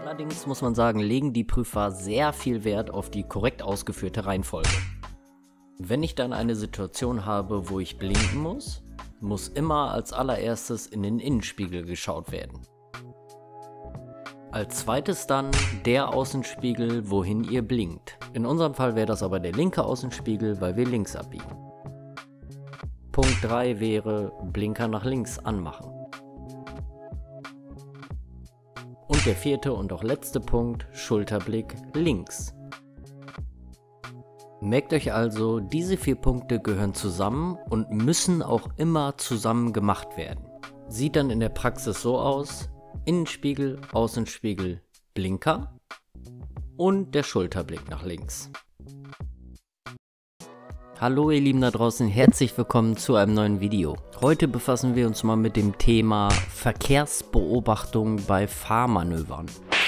Allerdings muss man sagen, legen die Prüfer sehr viel Wert auf die korrekt ausgeführte Reihenfolge. Wenn ich dann eine Situation habe, wo ich blinken muss immer als allererstes in den Innenspiegel geschaut werden. Als zweites dann der Außenspiegel, wohin ihr blinkt. In unserem Fall wäre das aber der linke Außenspiegel, weil wir links abbiegen. Punkt 3 wäre Blinker nach links anmachen. Und der vierte und auch letzte Punkt, Schulterblick links. Merkt euch also, diese 4 Punkte gehören zusammen und müssen auch immer zusammen gemacht werden. Sieht dann in der Praxis so aus: Innenspiegel, Außenspiegel, Blinker und der Schulterblick nach links. Hallo ihr Lieben da draußen, herzlich willkommen zu einem neuen Video. Heute befassen wir uns mal mit dem Thema Verkehrsbeobachtung bei Fahrmanövern.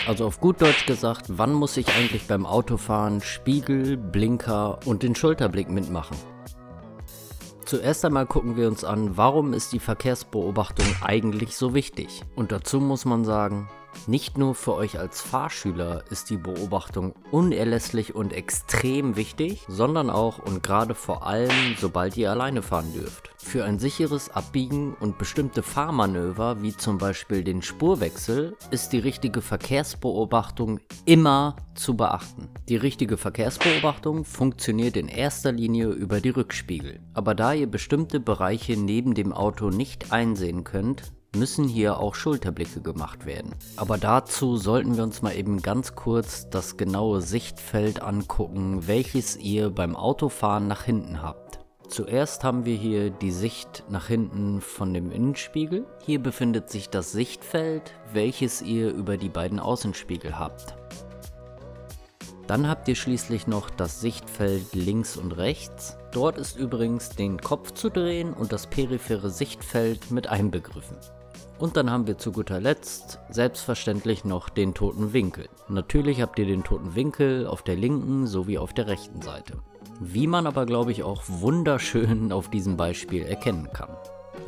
Also auf gut Deutsch gesagt, wann muss ich eigentlich beim Autofahren Spiegel, Blinker und den Schulterblick mitmachen? Zuerst einmal gucken wir uns an, warum ist die Verkehrsbeobachtung eigentlich so wichtig? Und dazu muss man sagen, nicht nur für euch als Fahrschüler ist die Beobachtung unerlässlich und extrem wichtig, sondern auch und gerade vor allem, sobald ihr alleine fahren dürft. Für ein sicheres Abbiegen und bestimmte Fahrmanöver, wie zum Beispiel den Spurwechsel, ist die richtige Verkehrsbeobachtung immer zu beachten. Die richtige Verkehrsbeobachtung funktioniert in erster Linie über die Rückspiegel. Aber da ihr bestimmte Bereiche neben dem Auto nicht einsehen könnt, müssen hier auch Schulterblicke gemacht werden. Aber dazu sollten wir uns mal eben ganz kurz das genaue Sichtfeld angucken, welches ihr beim Autofahren nach hinten habt. Zuerst haben wir hier die Sicht nach hinten von dem Innenspiegel. Hier befindet sich das Sichtfeld, welches ihr über die beiden Außenspiegel habt. Dann habt ihr schließlich noch das Sichtfeld links und rechts. Dort ist übrigens den Kopf zu drehen und das periphere Sichtfeld mit einbegriffen. Und dann haben wir zu guter Letzt selbstverständlich noch den toten Winkel. Natürlich habt ihr den toten Winkel auf der linken sowie auf der rechten Seite. Wie man aber, glaube ich, auch wunderschön auf diesem Beispiel erkennen kann.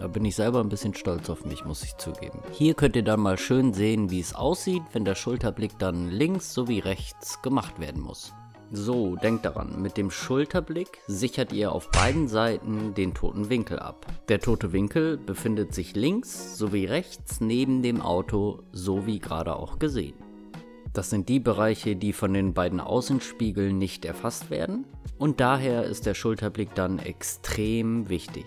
Da bin ich selber ein bisschen stolz auf mich, muss ich zugeben. Hier könnt ihr dann mal schön sehen, wie es aussieht, wenn der Schulterblick dann links sowie rechts gemacht werden muss. So, denkt daran, mit dem Schulterblick sichert ihr auf beiden Seiten den toten Winkel ab. Der tote Winkel befindet sich links sowie rechts neben dem Auto, so wie gerade auch gesehen. Das sind die Bereiche, die von den beiden Außenspiegeln nicht erfasst werden, und daher ist der Schulterblick dann extrem wichtig.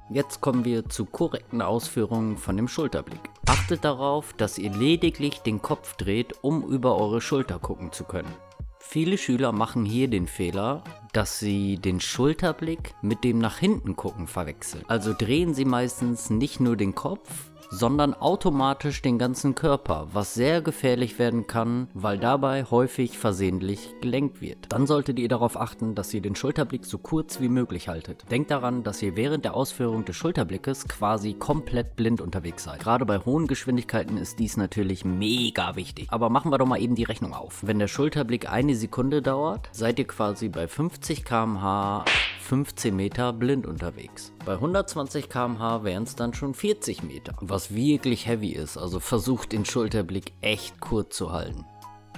Jetzt kommen wir zu korrekten Ausführungen von dem Schulterblick. Achtet darauf, dass ihr lediglich den Kopf dreht, um über eure Schulter gucken zu können. Viele Schüler machen hier den Fehler, dass sie den Schulterblick mit dem nach hinten gucken verwechseln. Also drehen sie meistens nicht nur den Kopf, sondern automatisch den ganzen Körper, was sehr gefährlich werden kann, weil dabei häufig versehentlich gelenkt wird. Dann solltet ihr darauf achten, dass ihr den Schulterblick so kurz wie möglich haltet. Denkt daran, dass ihr während der Ausführung des Schulterblickes quasi komplett blind unterwegs seid. Gerade bei hohen Geschwindigkeiten ist dies natürlich mega wichtig. Aber machen wir doch mal eben die Rechnung auf. Wenn der Schulterblick eine Sekunde dauert, seid ihr quasi bei 50 km/h 15 Meter blind unterwegs. Bei 120 km/h wären es dann schon 40 Meter, was wirklich heavy ist, also versucht den Schulterblick echt kurz zu halten.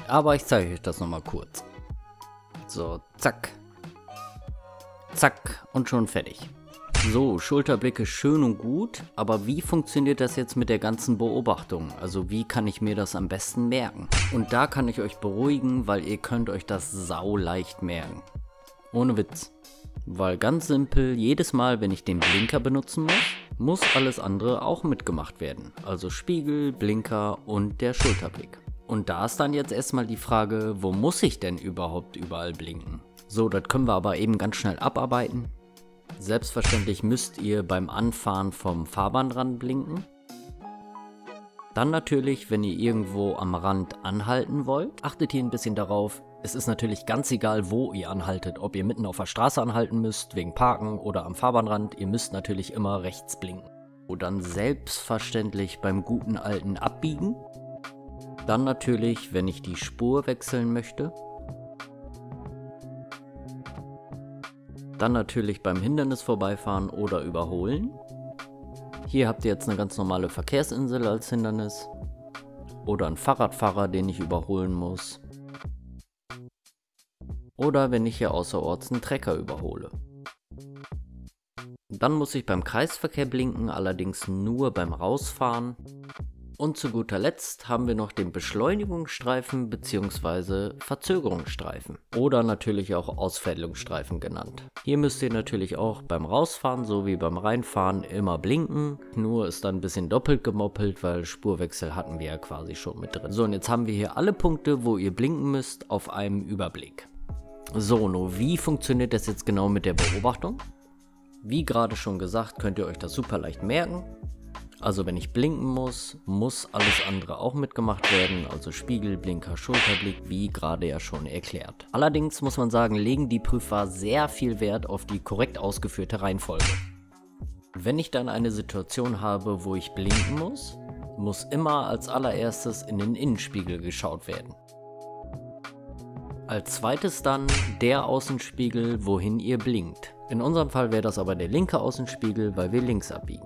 Aber ich zeige euch das nochmal kurz. So, zack. Zack und schon fertig. So, Schulterblick ist schön und gut, aber wie funktioniert das jetzt mit der ganzen Beobachtung? Also wie kann ich mir das am besten merken? Und da kann ich euch beruhigen, weil ihr könnt euch das sauleicht merken. Ohne Witz. Weil ganz simpel, jedes Mal, wenn ich den Blinker benutzen muss alles andere auch mitgemacht werden. Also Spiegel, Blinker und der Schulterblick. Und da ist dann jetzt erstmal die Frage, wo muss ich denn überhaupt überall blinken? So, das können wir aber eben ganz schnell abarbeiten. Selbstverständlich müsst ihr beim Anfahren vom Fahrbahnrand blinken. Dann natürlich, wenn ihr irgendwo am Rand anhalten wollt, achtet hier ein bisschen darauf. Es ist natürlich ganz egal, wo ihr anhaltet, ob ihr mitten auf der Straße anhalten müsst, wegen Parken oder am Fahrbahnrand, ihr müsst natürlich immer rechts blinken. Und dann selbstverständlich beim guten alten Abbiegen. Dann natürlich, wenn ich die Spur wechseln möchte. Dann natürlich beim Hindernis vorbeifahren oder überholen. Hier habt ihr jetzt eine ganz normale Verkehrsinsel als Hindernis. Oder einen Fahrradfahrer, den ich überholen muss. Oder wenn ich hier außerorts einen Trecker überhole. Dann muss ich beim Kreisverkehr blinken, allerdings nur beim Rausfahren. Und zu guter Letzt haben wir noch den Beschleunigungsstreifen bzw. Verzögerungsstreifen oder natürlich auch Ausfällungsstreifen genannt. Hier müsst ihr natürlich auch beim Rausfahren sowie beim Reinfahren immer blinken, nur ist dann ein bisschen doppelt gemoppelt, weil Spurwechsel hatten wir ja quasi schon mit drin. So, und jetzt haben wir hier alle Punkte, wo ihr blinken müsst, auf einem Überblick. So, nur wie funktioniert das jetzt genau mit der Beobachtung? Wie gerade schon gesagt, könnt ihr euch das super leicht merken. Also wenn ich blinken muss, muss alles andere auch mitgemacht werden, also Spiegel, Blinker, Schulterblick, wie gerade ja schon erklärt. Allerdings muss man sagen, legen die Prüfer sehr viel Wert auf die korrekt ausgeführte Reihenfolge. Wenn ich dann eine Situation habe, wo ich blinken muss immer als allererstes in den Innenspiegel geschaut werden. Als zweites dann der Außenspiegel, wohin ihr blinkt. In unserem Fall wäre das aber der linke Außenspiegel, weil wir links abbiegen.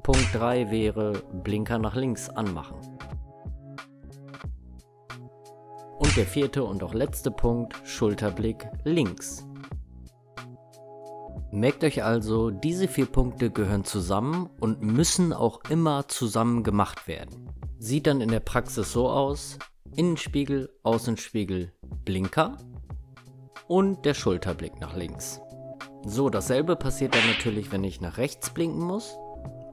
Punkt 3 wäre Blinker nach links anmachen. Und der vierte und auch letzte Punkt, Schulterblick links. Merkt euch also, diese 4 Punkte gehören zusammen und müssen auch immer zusammen gemacht werden. Sieht dann in der Praxis so aus: Innenspiegel, Außenspiegel, Blinker und der Schulterblick nach links. So, dasselbe passiert dann natürlich, wenn ich nach rechts blinken muss.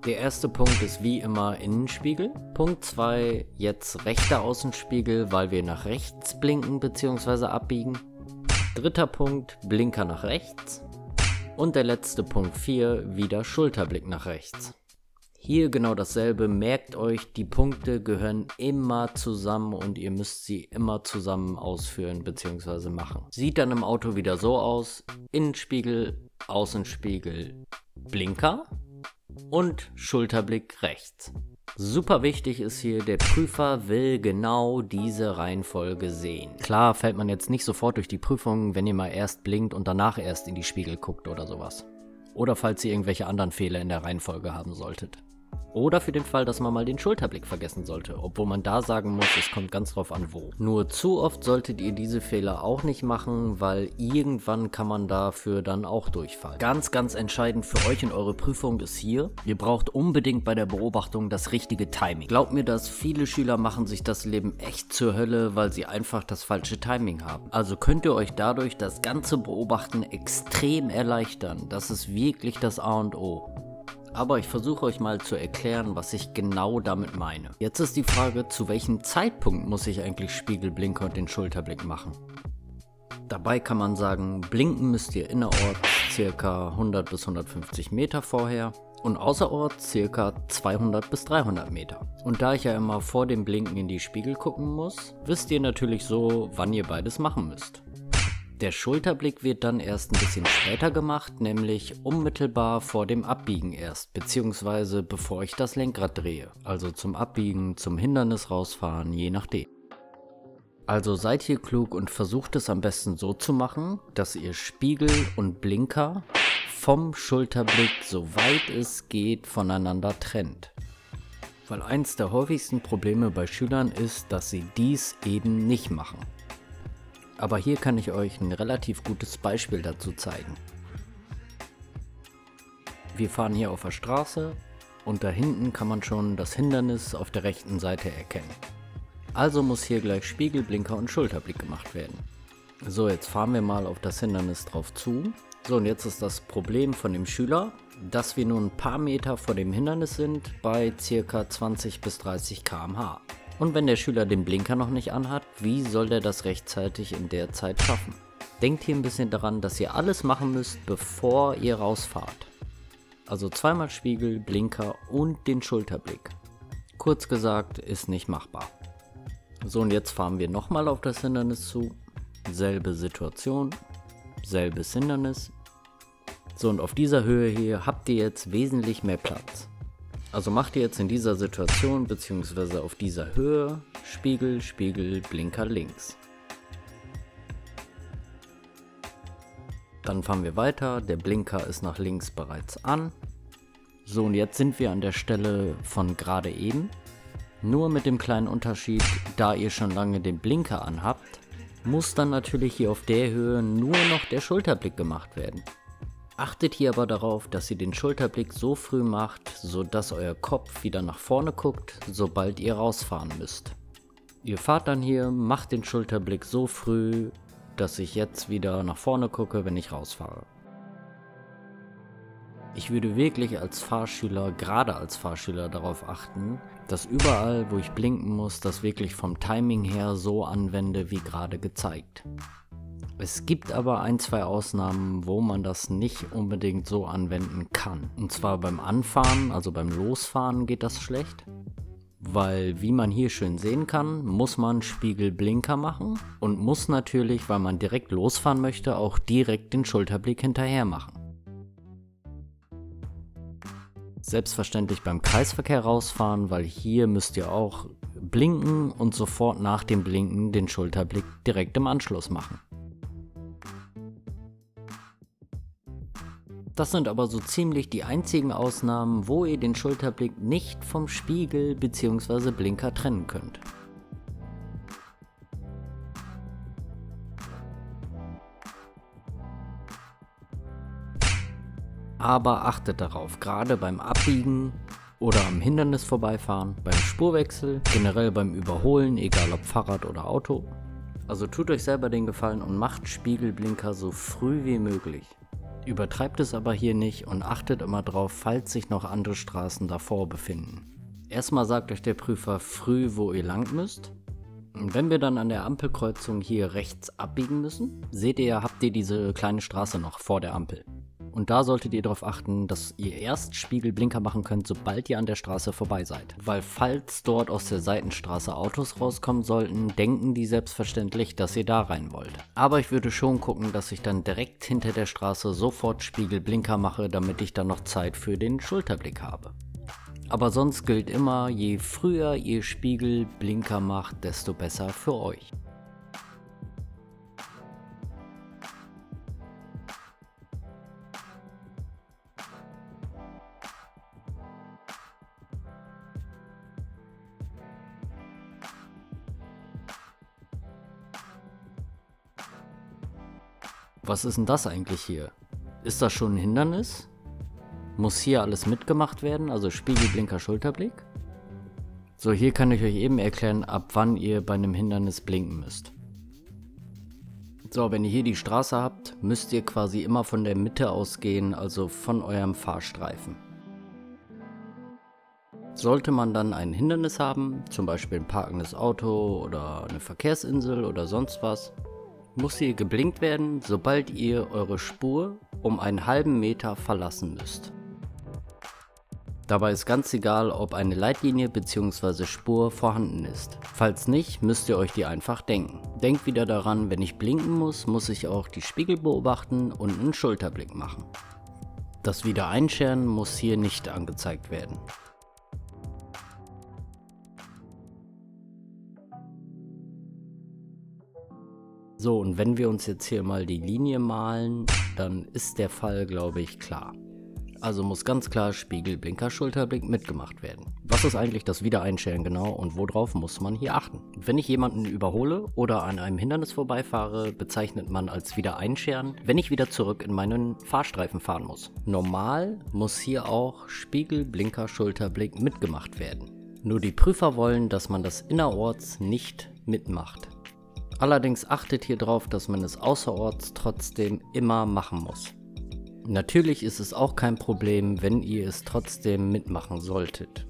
Der erste Punkt ist wie immer Innenspiegel. Punkt 2 jetzt rechter Außenspiegel, weil wir nach rechts blinken bzw. abbiegen. Dritter Punkt Blinker nach rechts. Und der letzte Punkt 4 wieder Schulterblick nach rechts. Hier genau dasselbe, merkt euch, die Punkte gehören immer zusammen und ihr müsst sie immer zusammen ausführen bzw. machen. Sieht dann im Auto wieder so aus: Innenspiegel, Außenspiegel, Blinker und Schulterblick rechts. Super wichtig ist hier, der Prüfer will genau diese Reihenfolge sehen. Klar fällt man jetzt nicht sofort durch die Prüfung, wenn ihr mal erst blinkt und danach erst in die Spiegel guckt oder sowas. Oder falls ihr irgendwelche anderen Fehler in der Reihenfolge haben solltet. Oder für den Fall, dass man mal den Schulterblick vergessen sollte, obwohl man da sagen muss, es kommt ganz drauf an wo. Nur zu oft solltet ihr diese Fehler auch nicht machen, weil irgendwann kann man dafür dann auch durchfallen. Ganz, ganz entscheidend für euch und eure Prüfung ist hier: Ihr braucht unbedingt bei der Beobachtung das richtige Timing. Glaubt mir das, viele Schüler machen sich das Leben echt zur Hölle, weil sie einfach das falsche Timing haben. Also könnt ihr euch dadurch das ganze Beobachten extrem erleichtern. Das ist wirklich das A und O. Aber ich versuche euch mal zu erklären, was ich genau damit meine. Jetzt ist die Frage, zu welchem Zeitpunkt muss ich eigentlich Spiegel, Blinker und den Schulterblick machen? Dabei kann man sagen, blinken müsst ihr innerorts ca. 100 bis 150 Meter vorher und außerorts ca. 200 bis 300 Meter. Und da ich ja immer vor dem Blinken in die Spiegel gucken muss, wisst ihr natürlich so, wann ihr beides machen müsst. Der Schulterblick wird dann erst ein bisschen später gemacht, nämlich unmittelbar vor dem Abbiegen erst, beziehungsweise bevor ich das Lenkrad drehe, also zum Abbiegen, zum Hindernis rausfahren, je nachdem. Also seid hier klug und versucht es am besten so zu machen, dass ihr Spiegel und Blinker vom Schulterblick, soweit es geht, voneinander trennt. Weil eins der häufigsten Probleme bei Schülern ist, dass sie dies eben nicht machen. Aber hier kann ich euch ein relativ gutes Beispiel dazu zeigen. Wir fahren hier auf der Straße und da hinten kann man schon das Hindernis auf der rechten Seite erkennen. Also muss hier gleich Spiegel, Blinker und Schulterblick gemacht werden. So, jetzt fahren wir mal auf das Hindernis drauf zu. So, und jetzt ist das Problem von dem Schüler, dass wir nur ein paar Meter vor dem Hindernis sind bei ca. 20 bis 30 km/h. Und wenn der Schüler den Blinker noch nicht anhat, wie soll der das rechtzeitig in der Zeit schaffen? Denkt hier ein bisschen daran, dass ihr alles machen müsst, bevor ihr rausfahrt. Also zweimal Spiegel, Blinker und den Schulterblick. Kurz gesagt, ist nicht machbar. So, und jetzt fahren wir nochmal auf das Hindernis zu. Selbe Situation, selbes Hindernis. So, und auf dieser Höhe hier habt ihr jetzt wesentlich mehr Platz. Also macht ihr jetzt in dieser Situation bzw. auf dieser Höhe Spiegel, Spiegel, Blinker links. Dann fahren wir weiter, der Blinker ist nach links bereits an. So, und jetzt sind wir an der Stelle von gerade eben. Nur mit dem kleinen Unterschied, da ihr schon lange den Blinker anhabt, muss dann natürlich hier auf der Höhe nur noch der Schulterblick gemacht werden. Achtet hier aber darauf, dass ihr den Schulterblick so früh macht, sodass euer Kopf wieder nach vorne guckt, sobald ihr rausfahren müsst. Ihr fahrt dann hier, macht den Schulterblick so früh, dass ich jetzt wieder nach vorne gucke, wenn ich rausfahre. Ich würde wirklich als Fahrschüler, gerade als Fahrschüler, darauf achten, dass überall, wo ich blinken muss, das wirklich vom Timing her so anwende, wie gerade gezeigt. Es gibt aber ein, zwei Ausnahmen, wo man das nicht unbedingt so anwenden kann. Und zwar beim Anfahren, also beim Losfahren geht das schlecht. Weil, wie man hier schön sehen kann, muss man Spiegelblinker machen und muss natürlich, weil man direkt losfahren möchte, auch direkt den Schulterblick hinterher machen. Selbstverständlich beim Kreisverkehr rausfahren, weil hier müsst ihr auch blinken und sofort nach dem Blinken den Schulterblick direkt im Anschluss machen. Das sind aber so ziemlich die einzigen Ausnahmen, wo ihr den Schulterblick nicht vom Spiegel bzw. Blinker trennen könnt. Aber achtet darauf, gerade beim Abbiegen oder am Hindernis vorbeifahren, beim Spurwechsel, generell beim Überholen, egal ob Fahrrad oder Auto. Also tut euch selber den Gefallen und macht Spiegelblinker so früh wie möglich. Übertreibt es aber hier nicht und achtet immer drauf, falls sich noch andere Straßen davor befinden. Erstmal sagt euch der Prüfer früh, wo ihr lang müsst. Und wenn wir dann an der Ampelkreuzung hier rechts abbiegen müssen, seht ihr, habt ihr diese kleine Straße noch vor der Ampel. Und da solltet ihr darauf achten, dass ihr erst Spiegelblinker machen könnt, sobald ihr an der Straße vorbei seid. Weil falls dort aus der Seitenstraße Autos rauskommen sollten, denken die selbstverständlich, dass ihr da rein wollt. Aber ich würde schon gucken, dass ich dann direkt hinter der Straße sofort Spiegelblinker mache, damit ich dann noch Zeit für den Schulterblick habe. Aber sonst gilt immer, je früher ihr Spiegelblinker macht, desto besser für euch. Was ist denn das eigentlich hier? Ist das schon ein Hindernis? Muss hier alles mitgemacht werden, also Spiegelblinker, Schulterblick? So, hier kann ich euch eben erklären, ab wann ihr bei einem Hindernis blinken müsst. So, wenn ihr hier die Straße habt, müsst ihr quasi immer von der Mitte ausgehen, also von eurem Fahrstreifen. Sollte man dann ein Hindernis haben, zum Beispiel ein parkendes Auto oder eine Verkehrsinsel oder sonst was, muss hier geblinkt werden, sobald ihr eure Spur um einen halben Meter verlassen müsst. Dabei ist ganz egal, ob eine Leitlinie bzw. Spur vorhanden ist. Falls nicht, müsst ihr euch die einfach denken. Denkt wieder daran, wenn ich blinken muss, muss ich auch die Spiegel beobachten und einen Schulterblick machen. Das Wiedereinscheren muss hier nicht angezeigt werden. So, und wenn wir uns jetzt hier mal die Linie malen, dann ist der Fall, glaube ich, klar. Also muss ganz klar Spiegel, Blinker, Schulterblick mitgemacht werden. Was ist eigentlich das Wiedereinscheren genau und worauf muss man hier achten? Wenn ich jemanden überhole oder an einem Hindernis vorbeifahre, bezeichnet man als Wiedereinscheren, wenn ich wieder zurück in meinen Fahrstreifen fahren muss. Normal muss hier auch Spiegel, Blinker, Schulterblick mitgemacht werden. Nur die Prüfer wollen, dass man das innerorts nicht mitmacht. Allerdings achtet hier drauf, dass man es außerorts trotzdem immer machen muss. Natürlich ist es auch kein Problem, wenn ihr es trotzdem mitmachen solltet.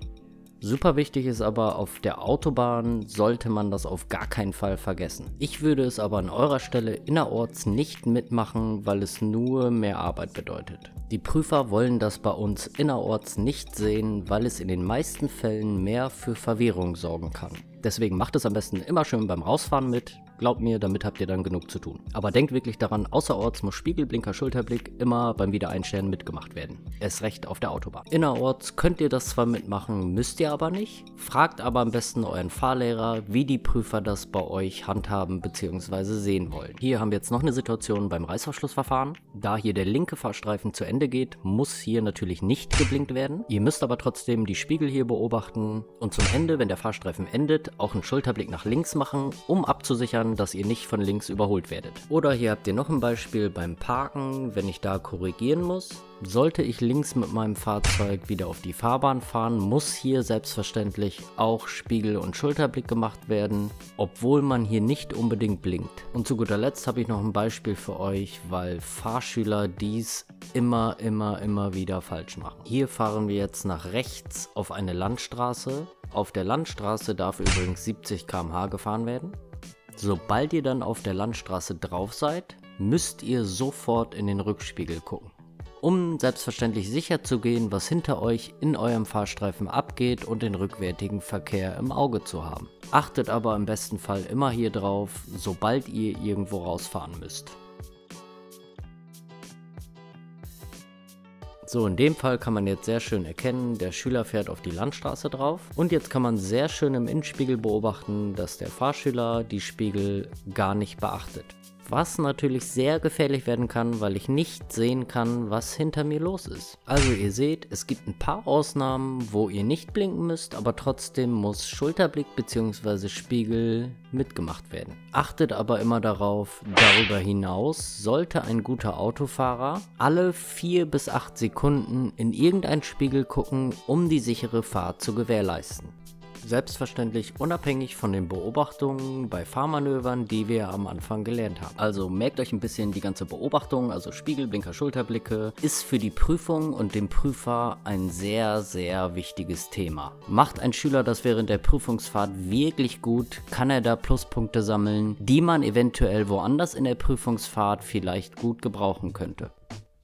Super wichtig ist aber, auf der Autobahn sollte man das auf gar keinen Fall vergessen. Ich würde es aber an eurer Stelle innerorts nicht mitmachen, weil es nur mehr Arbeit bedeutet. Die Prüfer wollen das bei uns innerorts nicht sehen, weil es in den meisten Fällen mehr für Verwirrung sorgen kann. Deswegen macht es am besten immer schön beim Rausfahren mit, Glaubt mir, damit habt ihr dann genug zu tun. Aber denkt wirklich daran, außerorts muss Spiegel, Blinker, Schulterblick immer beim Wiedereinstellen mitgemacht werden. Erst recht auf der Autobahn. Innerorts könnt ihr das zwar mitmachen, müsst ihr aber nicht. Fragt aber am besten euren Fahrlehrer, wie die Prüfer das bei euch handhaben bzw. sehen wollen. Hier haben wir jetzt noch eine Situation beim Reißverschlussverfahren. Da hier der linke Fahrstreifen zu Ende geht, muss hier natürlich nicht geblinkt werden. Ihr müsst aber trotzdem die Spiegel hier beobachten und zum Ende, wenn der Fahrstreifen endet, auch einen Schulterblick nach links machen, um abzusichern, dass ihr nicht von links überholt werdet. Oder hier habt ihr noch ein Beispiel beim Parken, wenn ich da korrigieren muss. Sollte ich links mit meinem Fahrzeug wieder auf die Fahrbahn fahren, muss hier selbstverständlich auch Spiegel und Schulterblick gemacht werden, obwohl man hier nicht unbedingt blinkt. Und zu guter Letzt habe ich noch ein Beispiel für euch, weil Fahrschüler dies immer wieder falsch machen. Hier fahren wir jetzt nach rechts auf eine Landstraße. Auf der Landstraße darf übrigens 70 km/h gefahren werden. Sobald ihr dann auf der Landstraße drauf seid, müsst ihr sofort in den Rückspiegel gucken, um selbstverständlich sicher zu gehen, was hinter euch in eurem Fahrstreifen abgeht und den rückwärtigen Verkehr im Auge zu haben. Achtet aber im besten Fall immer hier drauf, sobald ihr irgendwo rausfahren müsst. So, in dem Fall kann man jetzt sehr schön erkennen, der Schüler fährt auf die Landstraße drauf und jetzt kann man sehr schön im Innenspiegel beobachten, dass der Fahrschüler die Spiegel gar nicht beachtet. Was natürlich sehr gefährlich werden kann, weil ich nicht sehen kann, was hinter mir los ist. Also ihr seht, es gibt ein paar Ausnahmen, wo ihr nicht blinken müsst, aber trotzdem muss Schulterblick bzw. Spiegel mitgemacht werden. Achtet aber immer darauf, darüber hinaus sollte ein guter Autofahrer alle 4 bis 8 Sekunden in irgendeinen Spiegel gucken, um die sichere Fahrt zu gewährleisten. Selbstverständlich unabhängig von den Beobachtungen bei Fahrmanövern, die wir am Anfang gelernt haben. Also merkt euch ein bisschen die ganze Beobachtung, also Spiegel, Blinker, Schulterblicke, ist für die Prüfung und den Prüfer ein sehr wichtiges Thema. Macht ein Schüler das während der Prüfungsfahrt wirklich gut, kann er da Pluspunkte sammeln, die man eventuell woanders in der Prüfungsfahrt vielleicht gut gebrauchen könnte.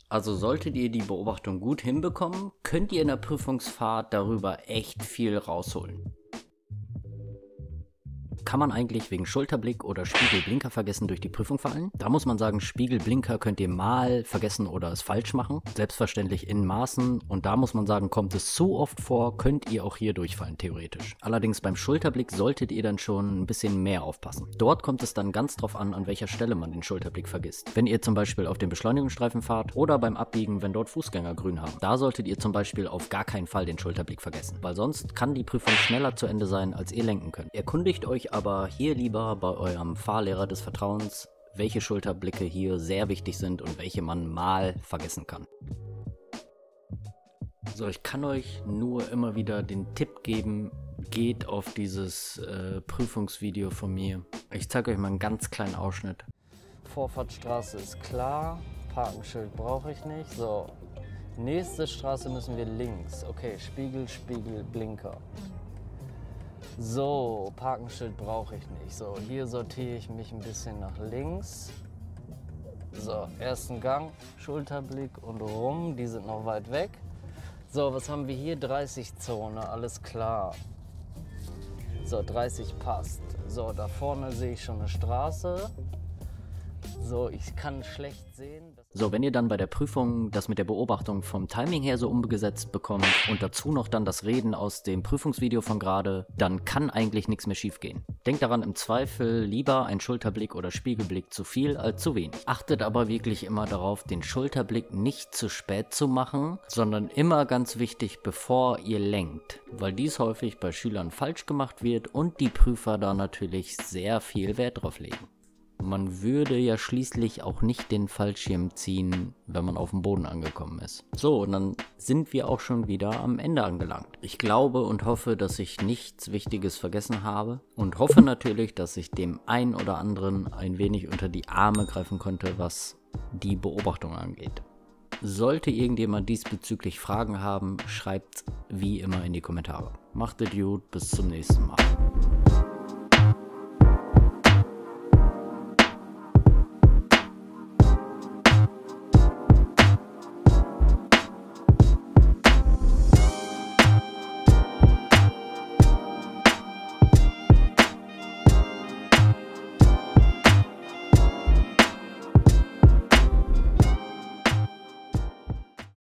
Also solltet ihr die Beobachtung gut hinbekommen, könnt ihr in der Prüfungsfahrt darüber echt viel rausholen. Kann man eigentlich wegen Schulterblick oder Spiegel-Blinker vergessen durch die Prüfung fallen? Da muss man sagen, Spiegel-Blinker könnt ihr mal vergessen oder es falsch machen. Selbstverständlich in Maßen. Und da muss man sagen, kommt es zu oft vor, könnt ihr auch hier durchfallen, theoretisch. Allerdings beim Schulterblick solltet ihr dann schon ein bisschen mehr aufpassen. Dort kommt es dann ganz drauf an welcher Stelle man den Schulterblick vergisst. Wenn ihr zum Beispiel auf dem Beschleunigungsstreifen fahrt oder beim Abbiegen, wenn dort Fußgänger grün haben. Da solltet ihr zum Beispiel auf gar keinen Fall den Schulterblick vergessen, weil sonst kann die Prüfung schneller zu Ende sein, als ihr lenken könnt. Erkundigt euch aber hier lieber bei eurem Fahrlehrer des Vertrauens, welche Schulterblicke hier sehr wichtig sind und welche man mal vergessen kann. So, ich kann euch nur immer wieder den Tipp geben, geht auf dieses Prüfungsvideo von mir. Ich zeige euch mal einen ganz kleinen Ausschnitt. Vorfahrtsstraße ist klar, Parkenschild brauche ich nicht. So, nächste Straße müssen wir links. Okay, Spiegel, Spiegel, Blinker. So, Parkenschild brauche ich nicht. So, hier sortiere ich mich ein bisschen nach links. So, ersten Gang, Schulterblick und rum, die sind noch weit weg. So, was haben wir hier? 30-Zone, alles klar. So, 30 passt. So, da vorne sehe ich schon eine Straße. So, ich kann schlecht sehen. So, wenn ihr dann bei der Prüfung das mit der Beobachtung vom Timing her so umgesetzt bekommt und dazu noch dann das Reden aus dem Prüfungsvideo von gerade, dann kann eigentlich nichts mehr schief gehen. Denkt daran, im Zweifel lieber ein Schulterblick oder Spiegelblick zu viel als zu wenig. Achtet aber wirklich immer darauf, den Schulterblick nicht zu spät zu machen, sondern immer ganz wichtig, bevor ihr lenkt, weil dies häufig bei Schülern falsch gemacht wird und die Prüfer da natürlich sehr viel Wert drauf legen. Man würde ja schließlich auch nicht den Fallschirm ziehen, wenn man auf dem Boden angekommen ist. So, und dann sind wir auch schon wieder am Ende angelangt. Ich glaube und hoffe, dass ich nichts Wichtiges vergessen habe und hoffe natürlich, dass ich dem einen oder anderen ein wenig unter die Arme greifen konnte, was die Beobachtung angeht. Sollte irgendjemand diesbezüglich Fragen haben, schreibt wie immer in die Kommentare. Macht es gut, bis zum nächsten Mal.